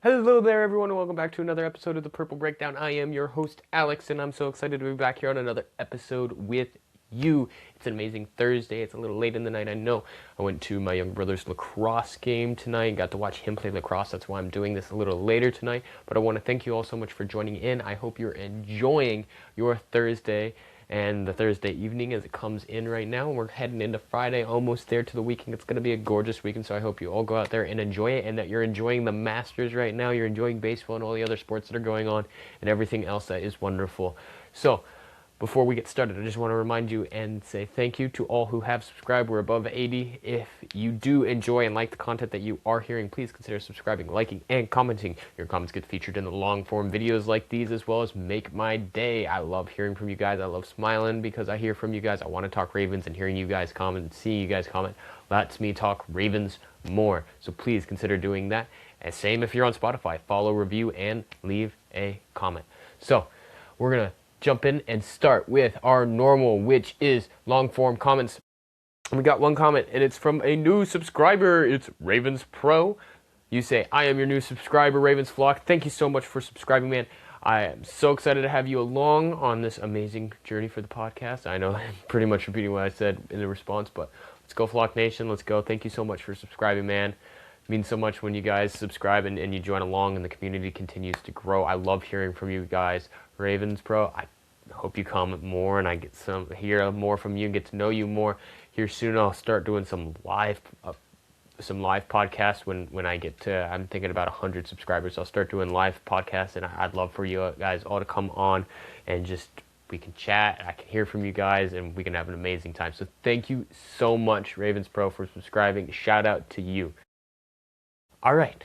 Hello there, everyone, and welcome back to another episode of the Purple Breakdown. I am your host, Alex, and I'm so excited to be back here on another episode with you. It's an amazing Thursday. It's a little late in the night, I know. I went to my younger brother's lacrosse game tonight and got to watch him play lacrosse. That's why I'm doing this a little later tonight. But I want to thank you all so much for joining in. I hope you're enjoying your Thursday and the Thursday evening as it comes in right now. We're heading into Friday, almost there to the weekend. It's going to be a gorgeous weekend, so I hope you all go out there and enjoy it, and that you're enjoying the Masters right now. You're enjoying baseball and all the other sports that are going on and everything else that is wonderful. So before we get started, I just want to remind you and say thank you to all who have subscribed. We're above 80. If you do enjoy and like the content that you are hearing, please consider subscribing, liking, and commenting. Your comments get featured in the long-form videos like these, as well as make my day. I love hearing from you guys. I love smiling because I hear from you guys. I want to talk Ravens, and hearing you guys comment and seeing you guys comment lets me talk Ravens more. So please consider doing that. And same if you're on Spotify. Follow, review, and leave a comment. So we're going to jump in and start with our normal, which is long form comments. We got one comment, and it's from a new subscriber. It's Ravens Pro. You say, I am your new subscriber, Ravens Flock. Thank you so much for subscribing, man. I am so excited to have you along on this amazing journey for the podcast. I know I'm pretty much repeating what I said in the response, but let's go, Flock Nation. Let's go. Thank you so much for subscribing, man. It means so much when you guys subscribe and you join along and the community continues to grow. I love hearing from you guys. Ravens Pro, I hope you comment more and I get hear more from you and get to know you more. Here soon I'll start doing some live podcasts when I get to, I'm thinking about 100 subscribers. I'll start doing live podcasts, and I'd love for you guys all to come on and just we can chat. I can hear from you guys and we can have an amazing time. So thank you so much, Ravens Pro, for subscribing. Shout out to you. All right,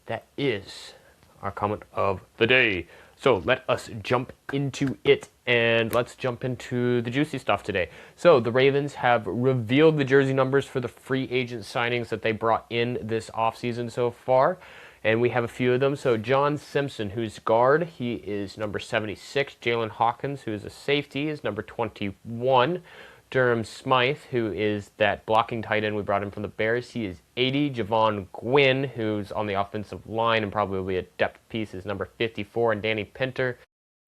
that is our comment of the day. So let us jump into it, and let's jump into the juicy stuff today. So the Ravens have revealed the jersey numbers for the free agent signings that they brought in this offseason so far, and we have a few of them. So John Simpson, who's guard, he is number 76. Jalen Hawkins, who is a safety, is number 21. Durham Smythe, who is that blocking tight end we brought in from the Bears, he is 80. Javon Gwynn, who's on the offensive line and probably will be a depth piece, is number 54. And Danny Pinter,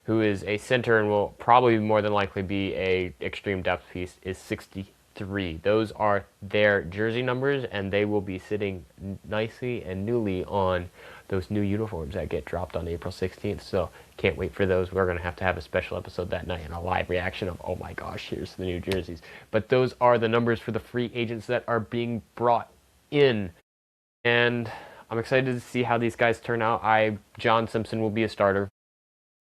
who is a center and will probably more than likely be a extreme depth piece, is 63. Those are their jersey numbers, and they will be sitting nicely and newly on those new uniforms that get dropped on April 16th. So can't wait for those. We're going to have a special episode that night and a live reaction of, oh my gosh, here's the new jerseys. But those are the numbers for the free agents that are being brought in. And I'm excited to see how these guys turn out. John Simpson will be a starter,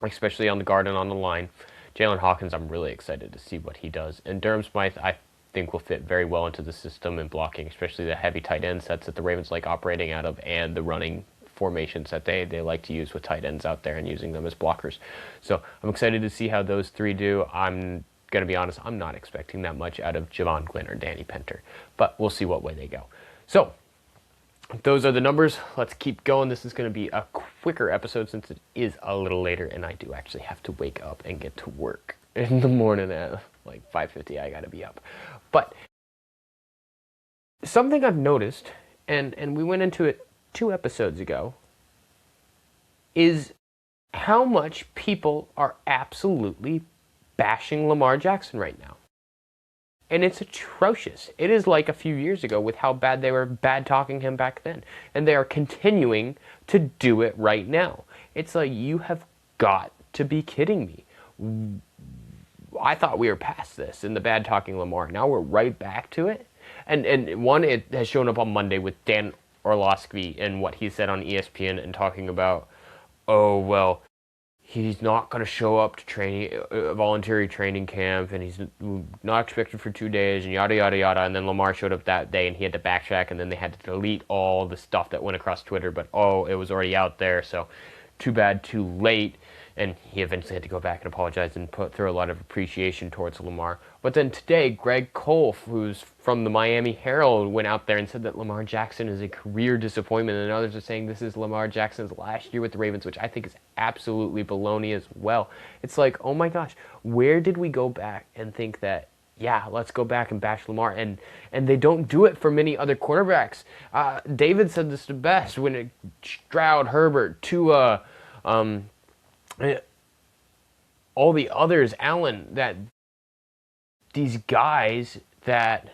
especially on the guard and on the line. Jalen Hawkins, I'm really excited to see what he does. And Durham Smythe, I think will fit very well into the system and blocking, especially the heavy tight end sets that the Ravens like operating out of and the running formations that they like to use with tight ends out there and using them as blockers. So I'm excited to see how those three do. I'm going to be honest, I'm not expecting that much out of Javon Gwynn or Danny Pinter, but we'll see what way they go. So those are the numbers. Let's keep going. This is going to be a quicker episode since it is a little later and I do actually have to wake up and get to work in the morning at like 5:50. I got to be up. But something I've noticed, and we went into it 2 episodes ago, is how much people are absolutely bashing Lamar Jackson right now. And it's atrocious. It is like a few years ago with how bad they were bad talking him back then. And they are continuing to do it right now. It's like, you have got to be kidding me. I thought we were past this in the bad talking Lamar. Now we're right back to it. And one, it has shown up on Monday with Dan Orlovsky and what he said on ESPN and talking about, oh, well, he's not going to show up to training, voluntary training camp, and he's not expected for 2 days, and yada, yada, yada. And then Lamar showed up that day, and he had to backtrack, and then they had to delete all the stuff that went across Twitter. But, oh, it was already out there, so too bad, too late. And he eventually had to go back and apologize and put through a lot of appreciation towards Lamar. But then today, Greg Cole, who's from the Miami Herald, went out there and said that Lamar Jackson is a career disappointment. And others are saying this is Lamar Jackson's last year with the Ravens, which I think is absolutely baloney as well. It's like, oh my gosh, where did we go back and think that yeah, let's go back and bash Lamar. And they don't do it for many other quarterbacks. David said this the best when Stroud, Herbert, Tua, um, all the others, Allen, that these guys that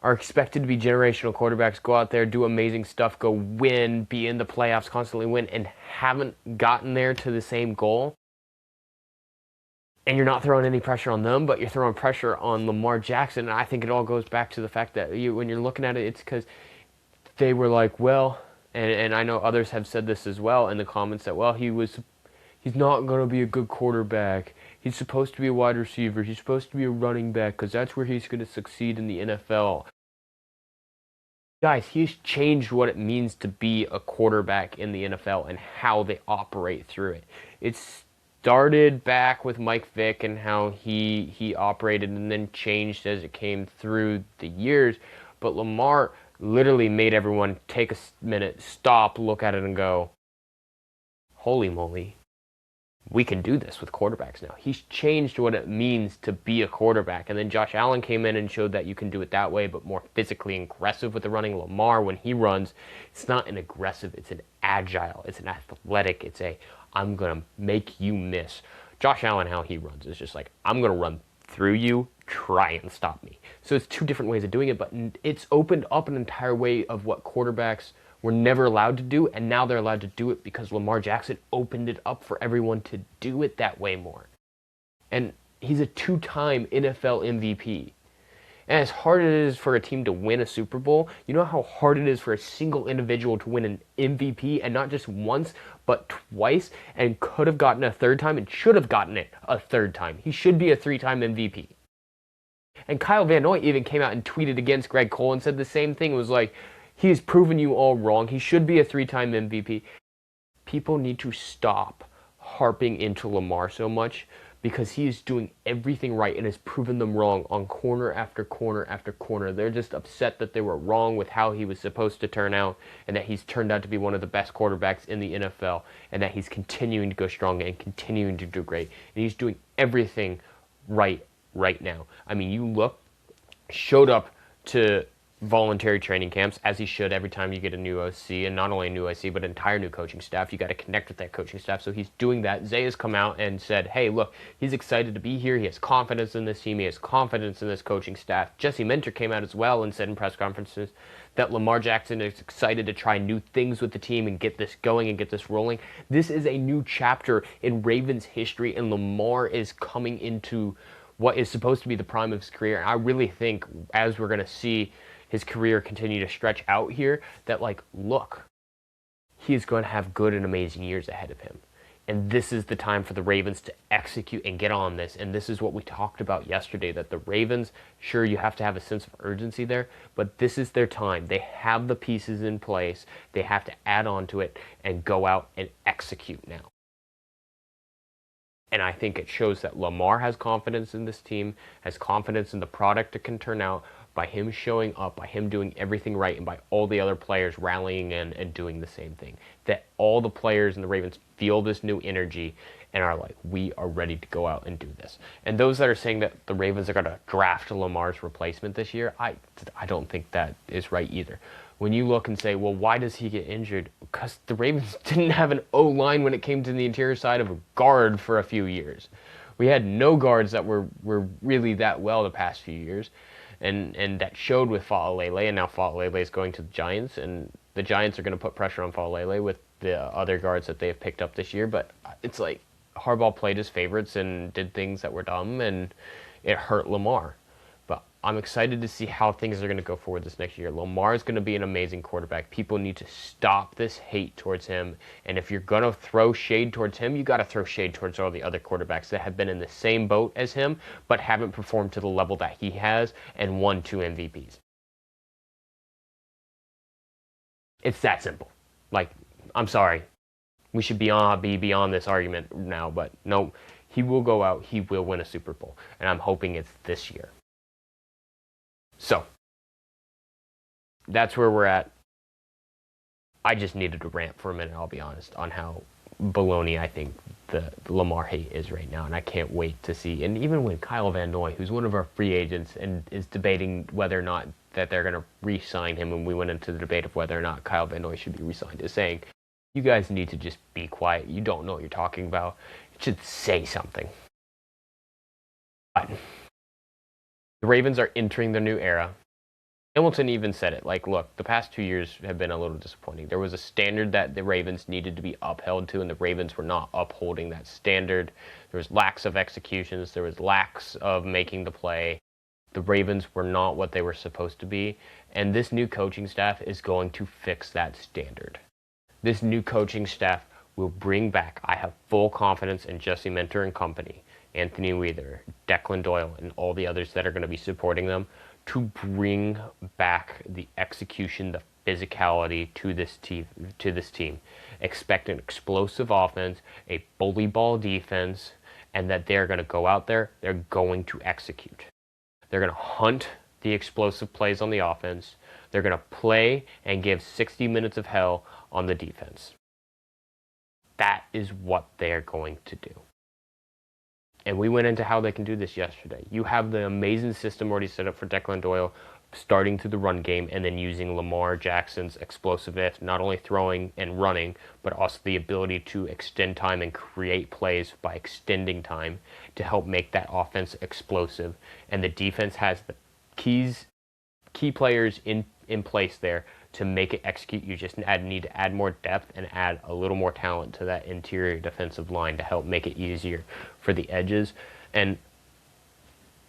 are expected to be generational quarterbacks go out there, do amazing stuff, go win, be in the playoffs, constantly win, and haven't gotten there to the same goal. And you're not throwing any pressure on them, but you're throwing pressure on Lamar Jackson. And I think it all goes back to the fact that when you're looking at it, it's because they were like, well, and I know others have said this as well in the comments that, well, he's not going to be a good quarterback. He's supposed to be a wide receiver. He's supposed to be a running back because that's where he's going to succeed in the NFL. Guys, he's changed what it means to be a quarterback in the NFL and how they operate through it. It's started back with Mike Vick and how he operated and then changed as it came through the years. But Lamar literally made everyone take a minute, stop, look at it and go, holy moly, we can do this with quarterbacks now. He's changed what it means to be a quarterback. And then Josh Allen came in and showed that you can do it that way, but more physically aggressive with the running. Lamar, when he runs, it's not an aggressive, it's an agile, it's an athletic, it's a I'm going to make you miss. Josh Allen, how he runs, is just like, I'm going to run through you, try and stop me. So it's two different ways of doing it, but it's opened up an entire way of what quarterbacks were never allowed to do, and now they're allowed to do it because Lamar Jackson opened it up for everyone to do it that way more. And he's a two-time NFL MVP. And as hard as it is for a team to win a Super Bowl, you know how hard it is for a single individual to win an MVP, and not just once, but twice, and could have gotten a third time, and should have gotten it a third time. He should be a three-time MVP. And Kyle Van Noy even came out and tweeted against Greg Cole and said the same thing. It was like, he's proven you all wrong. He should be a three-time MVP. People need to stop harping into Lamar so much because he is doing everything right and has proven them wrong on corner after corner after corner. They're just upset that they were wrong with how he was supposed to turn out and that he's turned out to be one of the best quarterbacks in the NFL and that he's continuing to go strong and continuing to do great. And he's doing everything right now. I mean, you look, showed up to voluntary training camps, as he should every time you get a new OC, and not only a new OC, but an entire new coaching staff. You got to connect with that coaching staff, so he's doing that. Zay has come out and said, hey, look, he's excited to be here. He has confidence in this team. He has confidence in this coaching staff. Jesse Minter came out as well and said in press conferences that Lamar Jackson is excited to try new things with the team and get this going and get this rolling. This is a new chapter in Ravens history, and Lamar is coming into what is supposed to be the prime of his career. And I really think, as we're going to see his career continue to stretch out here, that like, look, he is going to have good and amazing years ahead of him. And this is the time for the Ravens to execute and get on this. And this is what we talked about yesterday, that the Ravens, sure, you have to have a sense of urgency there, but this is their time. They have the pieces in place. They have to add on to it and go out and execute now. And I think it shows that Lamar has confidence in this team, has confidence in the product it can turn out, by him showing up, by him doing everything right, and by all the other players rallying in and doing the same thing. That all the players in the Ravens feel this new energy and are like, we are ready to go out and do this. And those that are saying that the Ravens are going to draft Lamar's replacement this year, I don't think that is right either. When you look and say, well, why does he get injured? Because the Ravens didn't have an O-line when it came to the interior side of a guard for a few years. We had no guards that were really that well the past few years. And that showed with Fa'alele, and now Fa'alele is going to the Giants, and the Giants are going to put pressure on Fa'alele with the other guards that they have picked up this year. But it's like Harbaugh played his favorites and did things that were dumb, and it hurt Lamar. But I'm excited to see how things are going to go forward this next year. Lamar is going to be an amazing quarterback. People need to stop this hate towards him. And if you're going to throw shade towards him, you got to throw shade towards all the other quarterbacks that have been in the same boat as him, but haven't performed to the level that he has and won 2 MVPs. It's that simple. Like, I'm sorry. We should be beyond this argument now, but no, he will go out, he will win a Super Bowl. And I'm hoping it's this year. So, that's where we're at. I just needed to rant for a minute, I'll be honest, on how baloney I think the Lamar hate is right now, and I can't wait to see. And even when Kyle Van Noy, who's one of our free agents, and is debating whether or not that they're going to re-sign him, and we went into the debate of whether or not Kyle Van Noy should be re-signed, is saying, you guys need to just be quiet. You don't know what you're talking about. You should say something. But the Ravens are entering their new era. Hamilton even said it, like, look, the past 2 years have been a little disappointing. There was a standard that the Ravens needed to be upheld to, and the Ravens were not upholding that standard. There was lacks of executions. There was lacks of making the play. The Ravens were not what they were supposed to be, and this new coaching staff is going to fix that standard. This new coaching staff will bring back, I have full confidence in Jesse Minter and company, Anthony Weather, Declan Doyle, and all the others that are going to be supporting them, to bring back the execution, the physicality to this team. Expect an explosive offense, a bully ball defense, and that they're going to go out there, they're going to execute. They're going to hunt the explosive plays on the offense. They're going to play and give 60 minutes of hell on the defense. That is what they're going to do. And we went into how they can do this yesterday. You have the amazing system already set up for Declan Doyle, starting through the run game and then using Lamar Jackson's explosiveness, not only throwing and running, but also the ability to extend time and create plays by extending time to help make that offense explosive. And the defense has the key players in place there to make it execute. You just need to add more depth and add a little more talent to that interior defensive line to help make it easier for the edges. And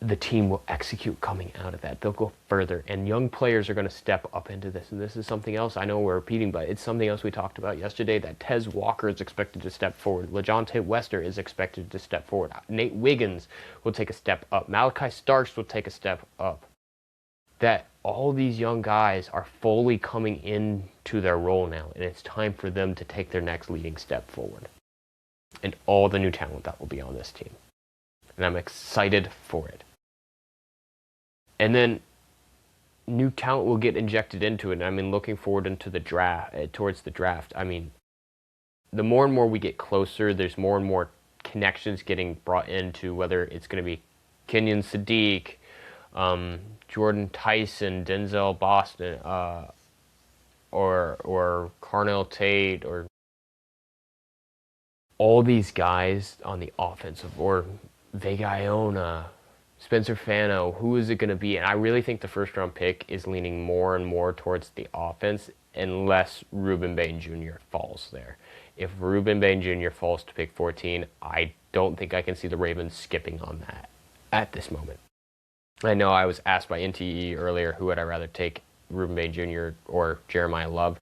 the team will execute coming out of that. They'll go further, and young players are going to step up into this. And this is something else I know we're repeating, but it's something else we talked about yesterday, that Tez Walker is expected to step forward. LaJohntay Wester is expected to step forward. Nate Wiggins will take a step up. Malachi Starks will take a step up. That all these young guys are fully coming into their role now, and it's time for them to take their next leading step forward. And all the new talent that will be on this team. And I'm excited for it. And then new talent will get injected into it. And I mean, looking forward into the draft, towards the draft. I mean, the more and more we get closer, there's more and more connections getting brought into, whether it's going to be Kenyon Sadiq, Jordan Tyson, Denzel Boston, or Carnell Tate, or all these guys on the offensive, or Vega Iona, Spencer Fano. Who is it going to be? And I really think the first round pick is leaning more and more towards the offense, unless Ruben Bain Jr. falls there. If Ruben Bain Jr. falls to pick 14, I don't think I can see the Ravens skipping on that at this moment. I know I was asked by NTE earlier, who would I rather take, Ruben Bain Jr. or Jeremiah Love?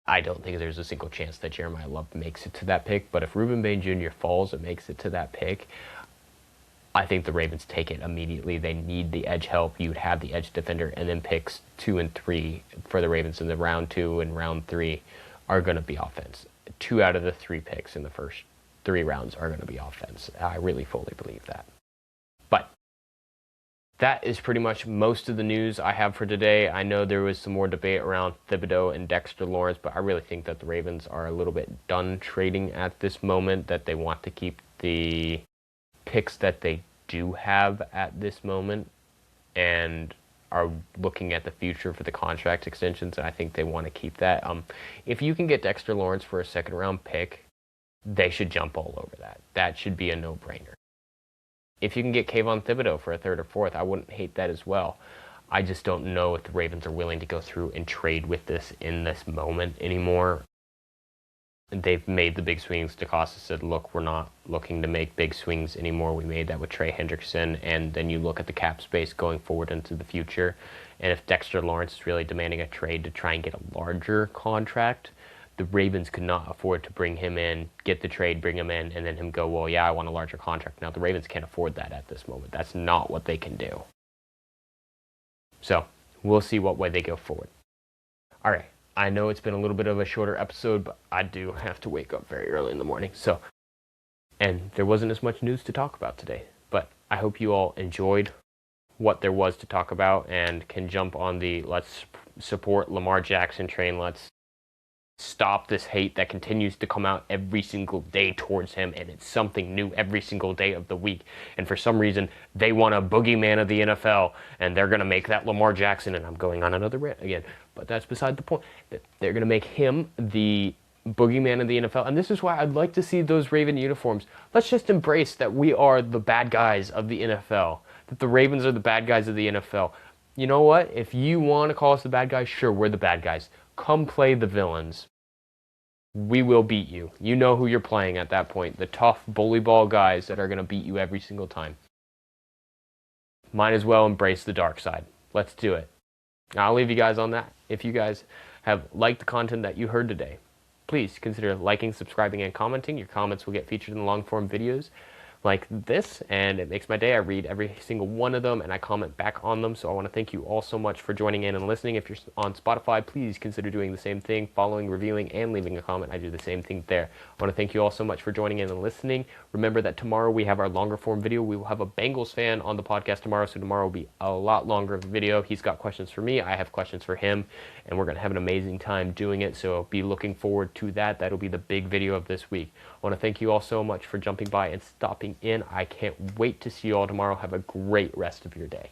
I don't think there's a single chance that Jeremiah Love makes it to that pick, but if Ruben Bain Jr. falls and makes it to that pick, I think the Ravens take it immediately. They need the edge help. You would have the edge defender, and then picks 2 and 3 for the Ravens in the round 2 and round 3 are going to be offense. 2 out of the 3 picks in the first 3 rounds are going to be offense. I really fully believe that. But that is pretty much most of the news I have for today. I know there was some more debate around Thibodeau and Dexter Lawrence, but I really think that the Ravens are a little bit done trading at this moment, that they want to keep the picks that they do have at this moment and are looking at the future for the contract extensions, and I think they want to keep that. If you can get Dexter Lawrence for a second round pick, they should jump all over that. That should be a no-brainer. If you can get Kayvon Thibodeau for a 3rd or 4th, I wouldn't hate that as well. I just don't know if the Ravens are willing to go through and trade with this in this moment anymore. They've made the big swings. DeCosta said, look, we're not looking to make big swings anymore. We made that with Trey Hendrickson. And then you look at the cap space going forward into the future. And if Dexter Lawrence is really demanding a trade to try and get a larger contract, the Ravens could not afford to bring him in, get the trade, bring him in, and then him go, well, yeah, I want a larger contract. Now, the Ravens can't afford that at this moment. That's not what they can do. So we'll see what way they go forward. All right. I know it's been a little bit of a shorter episode, but I do have to wake up very early in the morning. And there wasn't as much news to talk about today. But I hope you all enjoyed what there was to talk about and can jump on the let's support Lamar Jackson train. Let's stop this hate that continues to come out every single day towards him, and it's something new every single day of the week. And for some reason, they want a boogeyman of the NFL, and they're going to make that Lamar Jackson, and I'm going on another rant again, but that's beside the point. They're going to make him the boogeyman of the NFL, and this is why I'd like to see those Raven uniforms. Let's just embrace that we are the bad guys of the NFL, that the Ravens are the bad guys of the NFL. You know what? If you want to call us the bad guys, sure, we're the bad guys. Come play the villains. We will beat you. You know who you're playing at that point. The tough bully ball guys that are going to beat you every single time. Might as well embrace the dark side. Let's do it. I'll leave you guys on that. If you guys have liked the content that you heard today, please consider liking, subscribing, and commenting. Your comments will get featured in long form videos like this, and it makes my day. I read every single one of them and I comment back on them. So I want to thank you all so much for joining in and listening. If you're on Spotify, please consider doing the same thing, following, reviewing, and leaving a comment. I do the same thing there. I want to thank you all so much for joining in and listening. Remember that tomorrow we have our longer form video. We will have a Bengals fan on the podcast tomorrow, so tomorrow will be a lot longer of a video. He's got questions for me, I have questions for him, and we're going to have an amazing time doing it. So be looking forward to that. That'll be the big video of this week. I want to thank you all so much for jumping by and stopping in. I can't wait to see you all tomorrow. Have a great rest of your day.